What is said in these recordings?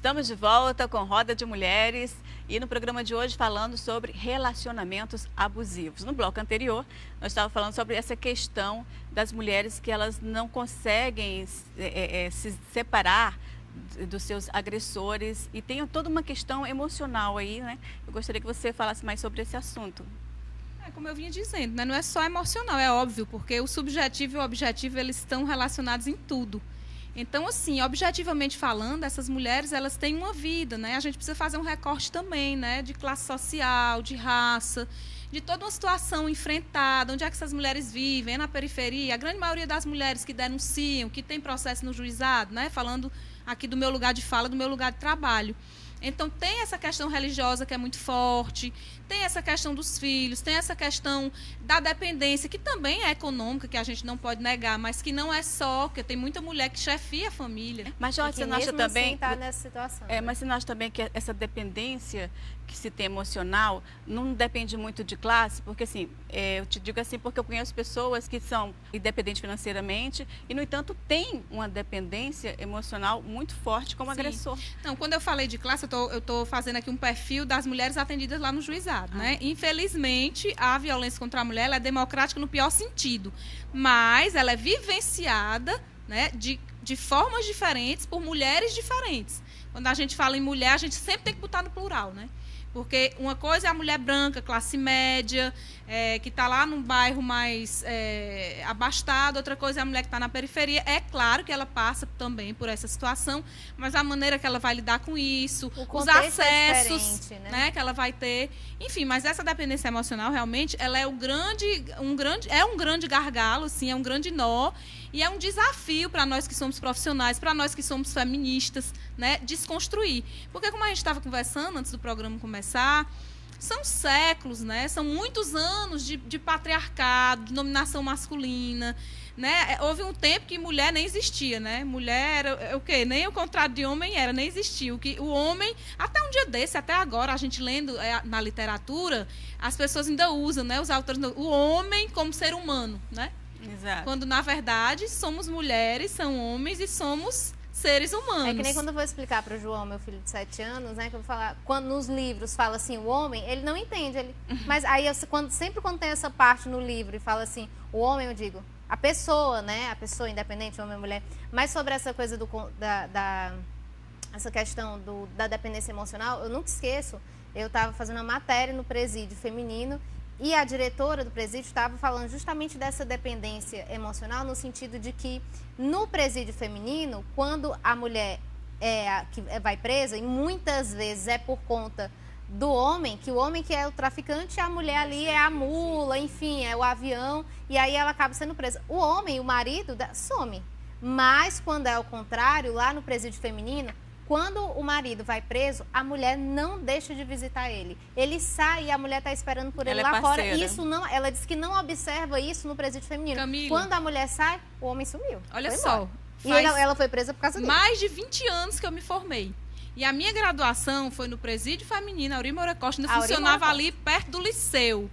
Estamos de volta com Roda de Mulheres e no programa de hoje falando sobre relacionamentos abusivos. No bloco anterior, nós estávamos falando sobre essa questão das mulheres que elas não conseguem se separar dos seus agressores e tem toda uma questão emocional aí, né? Eu gostaria que você falasse mais sobre esse assunto. Como eu vinha dizendo, né? Não é só emocional, é óbvio, porque o subjetivo e o objetivo, eles estão relacionados em tudo. Então, assim, objetivamente falando, essas mulheres, elas têm uma vida, né? A gente precisa fazer um recorte também, né? De classe social, de raça, de toda uma situação enfrentada, onde é que essas mulheres vivem, na periferia. A grande maioria das mulheres que denunciam, que tem processo no juizado, né? Falando aqui do meu lugar de fala, do meu lugar de trabalho. Então, tem essa questão religiosa que é muito forte, tem essa questão dos filhos, tem essa questão da dependência, que também é econômica, que a gente não pode negar, mas que não é só, porque tem muita mulher que chefia a família. Mas, Jorge, você não acha também... Assim tá nessa situação, né? Mas você não acha também que essa dependência que se tem emocional não depende muito de classe? Porque, assim, eu te digo assim porque eu conheço pessoas que são independentes financeiramente e, no entanto, têm uma dependência emocional muito forte como agressor. Não, quando eu falei de classe, eu estou fazendo aqui um perfil das mulheres atendidas lá no juizado, né? Infelizmente, a violência contra a mulher ela é democrática no pior sentido, mas ela é vivenciada, né, de formas diferentes por mulheres diferentes. Quando a gente fala em mulher, a gente sempre tem que botar no plural, né? Porque uma coisa é a mulher branca, classe média, que está lá num bairro mais abastado, outra coisa é a mulher que está na periferia. É claro que ela passa também por essa situação, mas a maneira que ela vai lidar com isso, os acessos, né, que ela vai ter. Enfim, mas essa dependência emocional, realmente, ela é um grande gargalo, assim, é um grande nó. E é um desafio para nós que somos profissionais, para nós que somos feministas, né, desconstruir. Porque, como a gente estava conversando antes do programa começar, são séculos, né, são muitos anos de patriarcado, de dominação masculina. Né? Houve um tempo que mulher nem existia, né? Mulher era o quê? Nem o contrário de homem era, nem existia. O homem, até um dia desse, até agora, a gente lendo na literatura, as pessoas ainda usam, né? Os autores, o homem como ser humano, né? Exato. Quando, na verdade, somos mulheres, são homens e somos seres humanos. É que nem quando eu vou explicar para o João, meu filho de 7 anos, né? Que eu vou falar, quando nos livros fala assim, o homem, ele não entende. Mas aí, sempre quando tem essa parte no livro e fala assim, o homem, eu digo, a pessoa, né? A pessoa independente, homem ou mulher. Mas sobre essa coisa essa questão da dependência emocional, eu nunca esqueço, eu estava fazendo uma matéria no presídio feminino. E a diretora do presídio estava falando justamente dessa dependência emocional, no sentido de que no presídio feminino, quando a mulher que vai presa, e muitas vezes é por conta do homem, que o homem que é o traficante, a mulher ali é a mula, enfim, é o avião, e aí ela acaba sendo presa. O homem, o marido, some. Mas quando é o contrário, lá no presídio feminino, quando o marido vai preso, a mulher não deixa de visitar ele. Ele sai e a mulher está esperando por ele lá fora. Isso não, ela diz que não observa isso no presídio feminino. Camila, quando a mulher sai, o homem sumiu. Olha só. E ela foi presa por causa dele. Mais de 20 anos que eu me formei. E a minha graduação foi no presídio feminino, Aurim Moura Costa, ainda funcionava ali perto do liceu.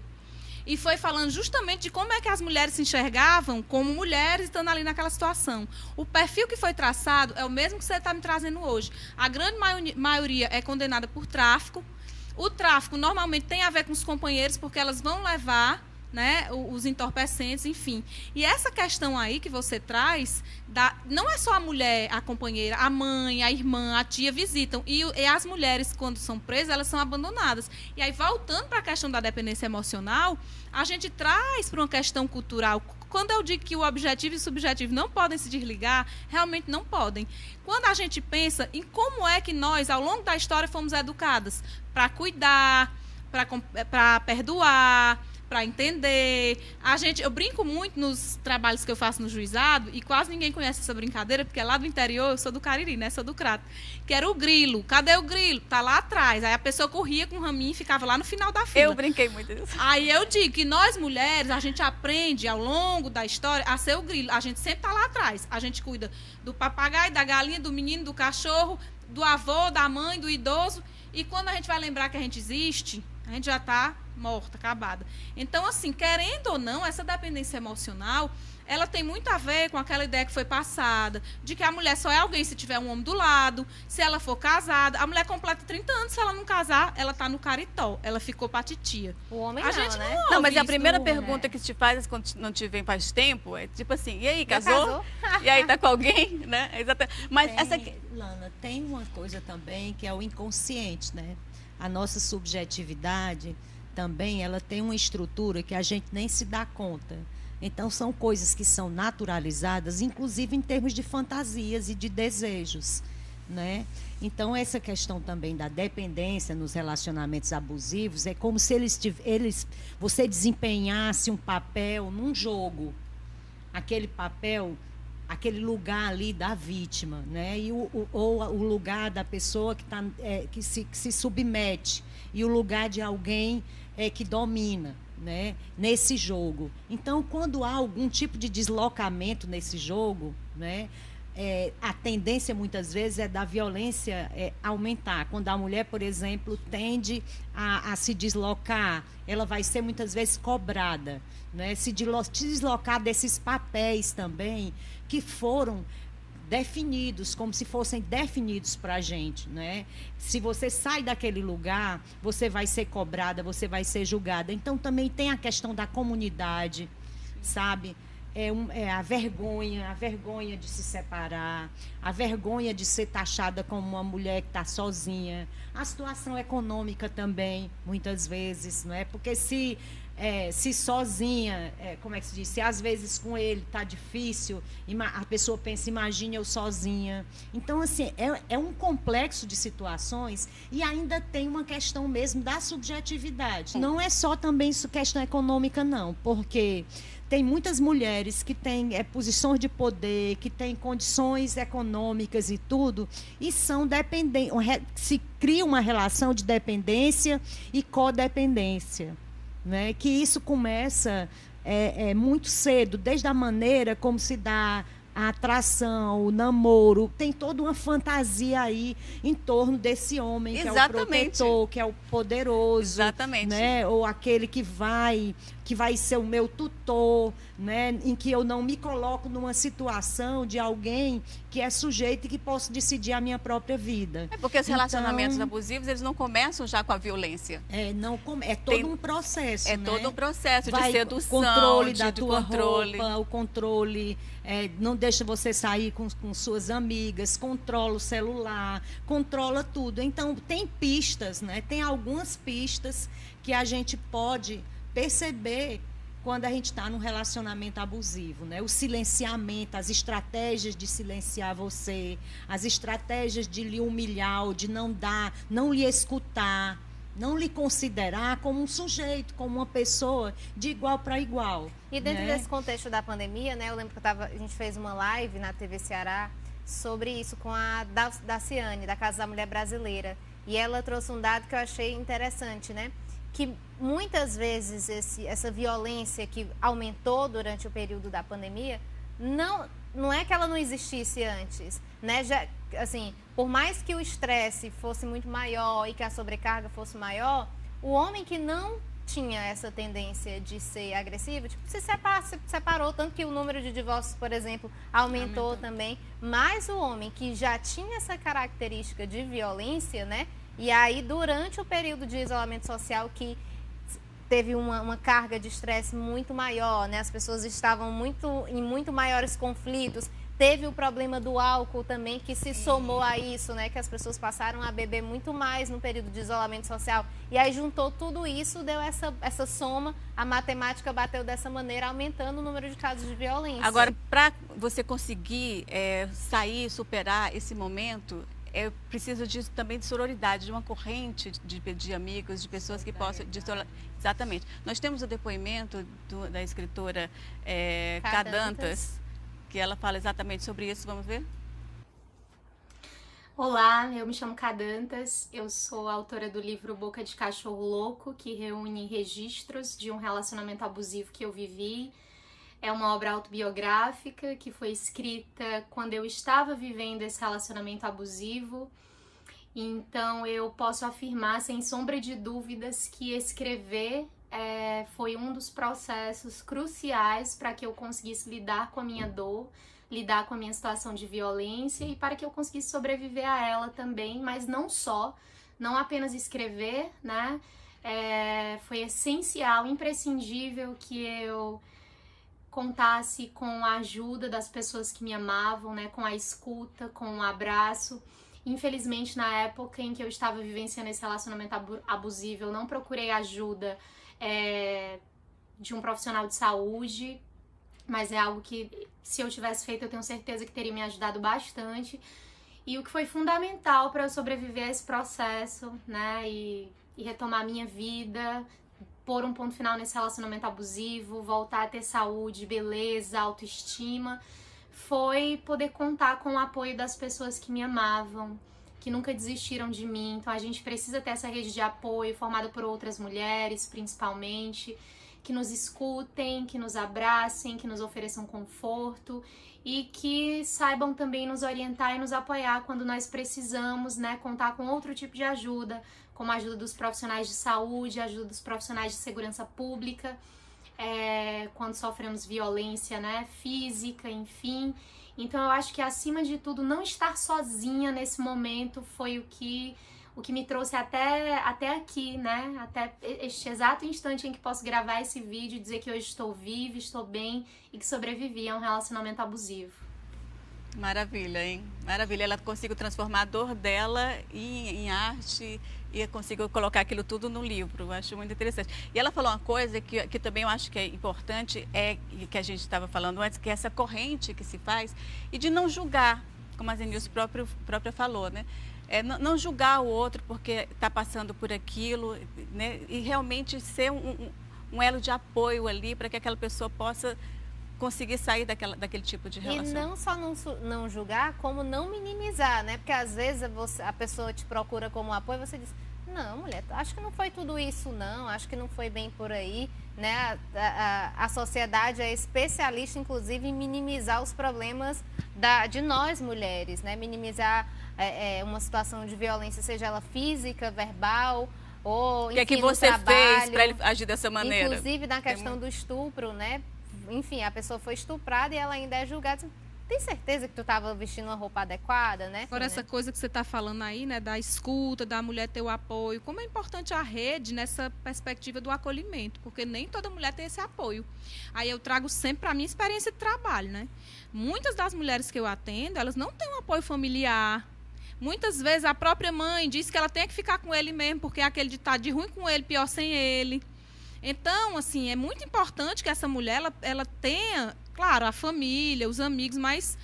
E foi falando justamente de como é que as mulheres se enxergavam como mulheres estando ali naquela situação. O perfil que foi traçado é o mesmo que você está me trazendo hoje. A grande maioria é condenada por tráfico. O tráfico normalmente tem a ver com os companheiros, porque elas vão levar, né, os entorpecentes, enfim. E essa questão aí que você traz, não é só a mulher, a companheira, a mãe, a irmã, a tia visitam. E as mulheres, quando são presas, elas são abandonadas. E aí, voltando para a questão da dependência emocional, a gente traz para uma questão cultural. Quando eu digo que o objetivo e o subjetivo não podem se desligar, realmente não podem. Quando a gente pensa em como é que nós, ao longo da história, fomos educadas para cuidar, para perdoar, para entender. Eu brinco muito nos trabalhos que eu faço no juizado, e quase ninguém conhece essa brincadeira, porque é lá do interior, eu sou do Cariri, né? Sou do Crato. Que era o grilo. Cadê o grilo? Tá lá atrás. Aí a pessoa corria com o raminho e ficava lá no final da fila. Eu brinquei muito disso. Aí eu digo que nós, mulheres, a gente aprende ao longo da história a ser o grilo. A gente sempre tá lá atrás. A gente cuida do papagaio, da galinha, do menino, do cachorro, do avô, da mãe, do idoso. E quando a gente vai lembrar que a gente existe, a gente já está morta, acabada. Então, assim, querendo ou não, essa dependência emocional, ela tem muito a ver com aquela ideia que foi passada, de que a mulher só é alguém se tiver um homem do lado, se ela for casada. A mulher completa 30 anos, se ela não casar, ela tá no caritó, ela ficou pra titia. O homem A não, gente né? Não, mas a isso primeira no- pergunta que se faz quando não te vem faz tempo é tipo assim, e aí, Já casou? E aí, tá com alguém? Né? Mas Tem, essa... Lana, tem uma coisa também que é o inconsciente, né? A nossa subjetividade também, ela tem uma estrutura que a gente nem se dá conta. Então, são coisas que são naturalizadas, inclusive em termos de fantasias e de desejos, né? Então, essa questão também da dependência nos relacionamentos abusivos é como se você desempenhasse um papel num jogo. Aquele papel, aquele lugar ali da vítima, né? Ou o lugar da pessoa que se submete, e o lugar de alguém que domina, né? Nesse jogo. Então, quando há algum tipo de deslocamento nesse jogo, né? A tendência muitas vezes é da violência aumentar. Quando a mulher, por exemplo, tende a se deslocar, ela vai ser muitas vezes cobrada, né? Se deslocar desses papéis também que foram definidos, como se fossem definidos para a gente, né? Se você sai daquele lugar, você vai ser cobrada, você vai ser julgada. Então, também tem a questão da comunidade, sabe? A vergonha de se separar, a vergonha de ser taxada como uma mulher que está sozinha, a situação econômica também, muitas vezes, não é? Porque se sozinha, como é que se diz? Se às vezes com ele está difícil, a pessoa pensa, imagine eu sozinha. Então, assim, é um complexo de situações e ainda tem uma questão mesmo da subjetividade. Não é só também questão econômica, não, porque tem muitas mulheres que têm posições de poder, que têm condições econômicas e tudo, e são dependentes, se cria uma relação de dependência e codependência. Né? Que isso começa muito cedo, desde a maneira como se dá a atração, o namoro. Tem toda uma fantasia aí em torno desse homem, que é o protetor, que é o poderoso. Exatamente. Né? Ou aquele que vai ser o meu tutor, né? Em que eu não me coloco numa situação de alguém que é sujeito e que posso decidir a minha própria vida. Porque os relacionamentos abusivos, eles não começam já com a violência. É todo um processo, né? Todo um processo de sedução, controle da tua controle. roupa, o controle, não deixa você sair com suas amigas, controla o celular, controla tudo. Então, tem pistas, né? Tem algumas pistas que a gente pode perceber quando a gente está num relacionamento abusivo, né? O silenciamento, as estratégias de silenciar você, as estratégias de lhe humilhar, ou de não lhe escutar, não lhe considerar como um sujeito, como uma pessoa de igual para igual. E dentro né? desse contexto da pandemia, né? Eu lembro que a gente fez uma live na TV Ceará sobre isso com a Daciane, da Casa da Mulher Brasileira. E ela trouxe um dado que eu achei interessante, né? Que muitas vezes essa violência que aumentou durante o período da pandemia, não é que ela não existisse antes, né? Já, assim, por mais que o estresse fosse muito maior e que a sobrecarga fosse maior, o homem que não tinha essa tendência de ser agressivo, tipo, se separou, tanto que o número de divórcios, por exemplo, aumentou também. Mas o homem que já tinha essa característica de violência, né? E aí, durante o período de isolamento social, que teve uma carga de estresse muito maior, né? As pessoas estavam em muito maiores conflitos. Teve o problema do álcool também, que se somou a isso, né? Que as pessoas passaram a beber muito mais no período de isolamento social. E aí juntou tudo isso, deu essa soma, a matemática bateu dessa maneira, aumentando o número de casos de violência. Agora, para você conseguir sair, superar esse momento, é preciso também de sororidade, de uma corrente de amigos, de pessoas que possam... Exatamente. Nós temos o depoimento da escritora Cadantas, que ela fala exatamente sobre isso. Vamos ver? Olá, eu me chamo Cadantas, eu sou autora do livro Boca de Cachorro Louco, que reúne registros de um relacionamento abusivo que eu vivi. É uma obra autobiográfica que foi escrita quando eu estava vivendo esse relacionamento abusivo. Então eu posso afirmar sem sombra de dúvidas que escrever foi um dos processos cruciais para que eu conseguisse lidar com a minha dor, lidar com a minha situação de violência e para que eu conseguisse sobreviver a ela também, mas não apenas escrever, né? Foi essencial, imprescindível que eu contasse com a ajuda das pessoas que me amavam, né? Com a escuta, com o abraço. Infelizmente, na época em que eu estava vivenciando esse relacionamento abusivo, eu não procurei ajuda de um profissional de saúde, mas é algo que, se eu tivesse feito, eu tenho certeza que teria me ajudado bastante. E o que foi fundamental para eu sobreviver a esse processo, né, e retomar a minha vida, pôr um ponto final nesse relacionamento abusivo, voltar a ter saúde, beleza, autoestima, foi poder contar com o apoio das pessoas que me amavam, que nunca desistiram de mim. Então a gente precisa ter essa rede de apoio formada por outras mulheres, principalmente, que nos escutem, que nos abracem, que nos ofereçam conforto e que saibam também nos orientar e nos apoiar quando nós precisamos, né, contar com outro tipo de ajuda, como a ajuda dos profissionais de saúde, a ajuda dos profissionais de segurança pública, quando sofremos violência, né, física, enfim. Então eu acho que, acima de tudo, não estar sozinha nesse momento foi o que me trouxe até aqui, né? Até este exato instante em que posso gravar esse vídeo e dizer que hoje estou viva, estou bem e que sobrevivi a um relacionamento abusivo. Maravilha, hein? Maravilha. Ela conseguiu transformar a dor dela em arte e conseguiu colocar aquilo tudo no livro. Eu acho muito interessante. E ela falou uma coisa que também eu acho que é importante, que a gente estava falando antes, que é essa corrente que se faz e de não julgar, como a Zenilce própria falou, né? Não julgar o outro porque está passando por aquilo, né? E realmente ser um elo de apoio ali para que aquela pessoa possa conseguir sair daquele tipo de relação. E não só não julgar, como não minimizar, né? Porque às vezes a pessoa te procura como apoio e você diz, não, mulher, acho que não foi tudo isso, não, acho que não foi bem por aí, né? A sociedade é especialista, inclusive, em minimizar os problemas de nós, mulheres, né? Minimizar uma situação de violência, seja ela física, verbal, ou, enfim, o que é que você fez para ele agir dessa maneira? Inclusive, na questão do estupro, né? Enfim, a pessoa foi estuprada e ela ainda é julgada. Tem certeza que tu estava vestindo uma roupa adequada, né? Agora, essa coisa que você está falando aí, né, da escuta, da mulher ter o apoio, como é importante a rede nessa perspectiva do acolhimento, porque nem toda mulher tem esse apoio. Aí eu trago sempre para a minha experiência de trabalho, né? Muitas das mulheres que eu atendo, elas não têm um apoio familiar. Muitas vezes a própria mãe diz que ela tem que ficar com ele mesmo, porque é aquele de estar de ruim com ele, pior sem ele. Então, assim, é muito importante que essa mulher ela tenha, claro, a família, os amigos, mas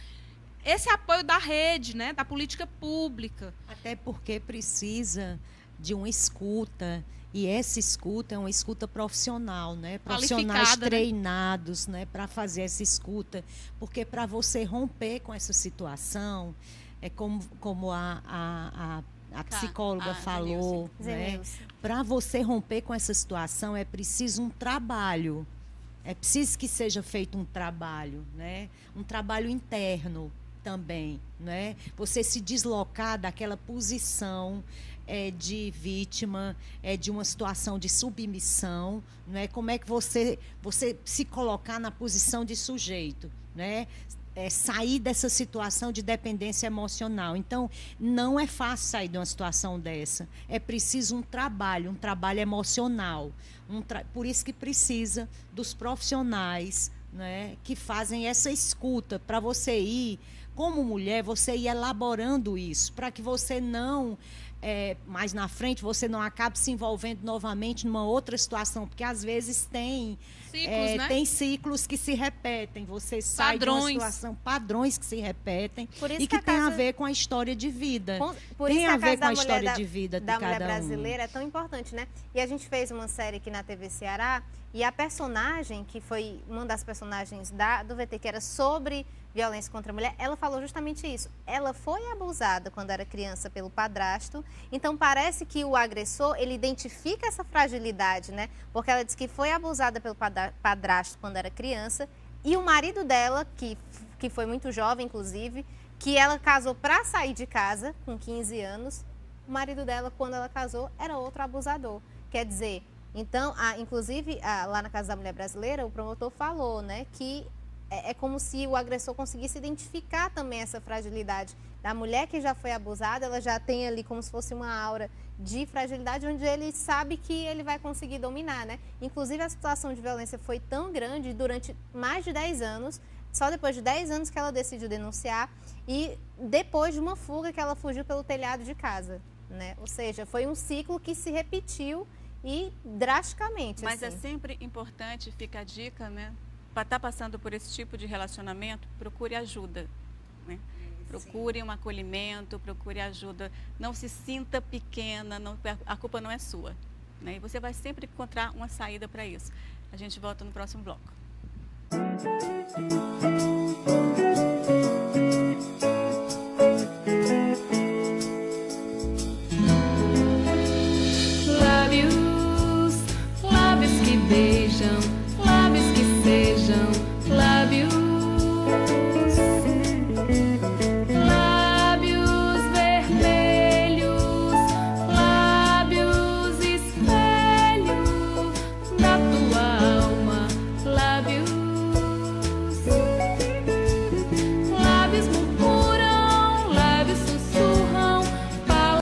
esse apoio da rede, né, da política pública. Até porque precisa de uma escuta, e essa escuta é uma escuta profissional, né? Profissionais treinados, né, para fazer essa escuta, porque para você romper com essa situação, é como a psicóloga falou, né? Para você romper com essa situação é preciso um trabalho, é preciso que seja feito um trabalho, né? Um trabalho interno também, né? Você se deslocar daquela posição de vítima, de uma situação de submissão, né? Como é que você se colocar na posição de sujeito, né? Sair dessa situação de dependência emocional. Então, não é fácil sair de uma situação dessa. É preciso um trabalho emocional. Por isso que precisa dos profissionais, né, que fazem essa escuta, para você ir, como mulher, você ir elaborando isso, para que você não... mais na frente, você não acabe se envolvendo novamente numa outra situação, porque às vezes tem ciclos, né? Tem ciclos que se repetem, você sai de uma situação, padrões que se repetem e que tem a ver com a história de vida. Por tem isso a ver com a história de vida de da cada mulher brasileira é tão importante, né? E a gente fez uma série aqui na TV Ceará, e a personagem, que foi uma das personagens do VT, que era sobre violência contra a mulher, ela falou justamente isso. Ela foi abusada quando era criança pelo padrasto, então parece que o agressor, ele identifica essa fragilidade, né? Porque ela disse que foi abusada pelo padrasto quando era criança, e o marido dela, que foi muito jovem, inclusive, que ela casou para sair de casa, com 15 anos, o marido dela, quando ela casou, era outro abusador. Quer dizer, Então, inclusive, lá na Casa da Mulher Brasileira, o promotor falou, né, que é como se o agressor conseguisse identificar também essa fragilidade da mulher que já foi abusada, ela já tem ali como se fosse uma aura de fragilidade, onde ele sabe que ele vai conseguir dominar, né? Inclusive, a situação de violência foi tão grande durante mais de 10 anos, só depois de 10 anos que ela decidiu denunciar e depois de uma fuga que ela fugiu pelo telhado de casa, né? Ou seja, foi um ciclo que se repetiu e drasticamente. Mas assim. é sempre importante, fica a dica, né? Para estar passando por esse tipo de relacionamento, procure ajuda, né? Procure um acolhimento, procure ajuda. Não se sinta pequena, a culpa não é sua, né? E você vai sempre encontrar uma saída para isso. A gente volta no próximo bloco.